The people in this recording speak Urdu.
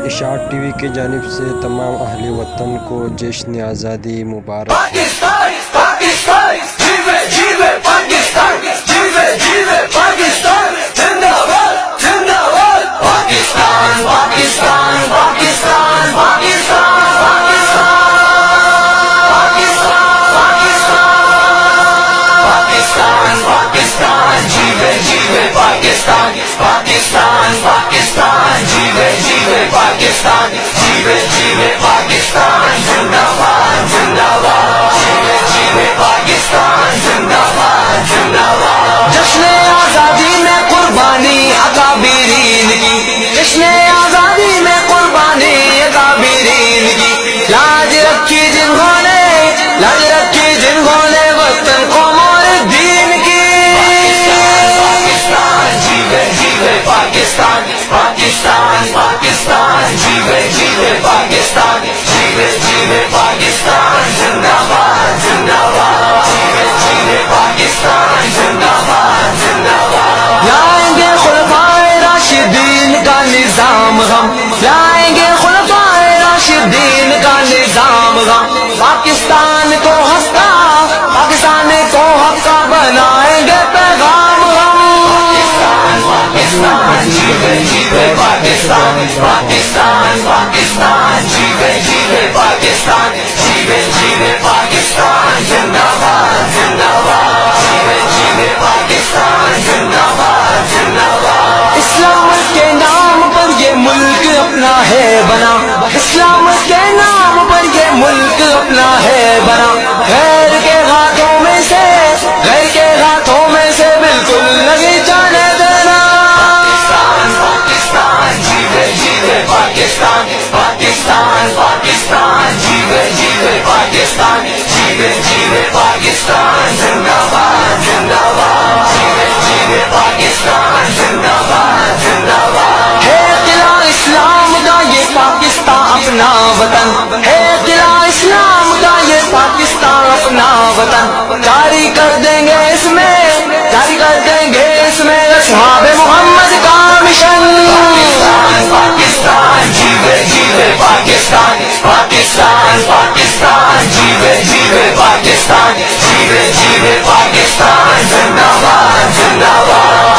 اشاعت ٹی وی کی جانب سے تمام اہل وطن کو جشن آزادی مبارک ہو۔ پاکستان پاکستان جیوے جیوے پاکستان جیوے جیوے پاکستان زندہ باد زندہ باد پاکستان پاکستان پاکستان پاکستان پاکستان پاکستان جیوے جیوے پاکستان پاکستان پاکستان جیوے جیوے پاکستان جیوے جیوے پاکستان زندہ باد زندہ باد جیوے جیوے پاکستان زندہ باد زندہ باد جشن آزادی میں قربانی اکابرین کی جشن آزادی میں قربانی اکابرین کی لاج رکھی جنہوں نے وطن قوم اور دین کی پاکستان جیوے جیوے پاکستان پاکستان پاکستان جیوے جیوے پاکستان جیوے جیوے پاکستان زندہ باد زندہ باد جیوے جیوے پاکستان زندہ باد زندہ باد لائیں گے خلفائے راشدین کا نظام ہم لائیں گے خلفائے راشدین کا نظام ہم پاکستان کو ہستا پاکستان کو حقہ بنائیں گے پیغام ہم پاکستان جیوے جیوے پاکستان پاکستان پاکستان جیوے جیوے پاکستان جیوے جیوے پاکستان زندہ باد زندہ باد جیوے جیوے پاکستان زندہ باد زندہ باد اسلام کے نام پر یہ ملک اپنا ہے بنا اسلام کے نام پر یہ ملک اپنا ہے بنا غیر کے ہاتھوں میں سے بالکل نہیں جانے دینا پاکستان پاکستان جیوے جیوے پاکستان پاکستان پاکستان جیوے جیوے پاکستان جیوے جیوے پاکستان زندہ باد زندہ باد جیوے جیوے پاکستان زندہ باد زندہ باد ہے قلعہ اسلام کا یہ پاکستان اپنا وطن ہے قلعہ اسلام کا یہ پاکستان اپنا وطن جاری کر دیں گے اس میں اصحاب محمد کا مشن پاکستان پاکستان جیوے جیوے پاکستان پاکستان پاکستان جیوے جیوے پاکستان جیوے جیوے پاکستان زندہ باد زندہ باد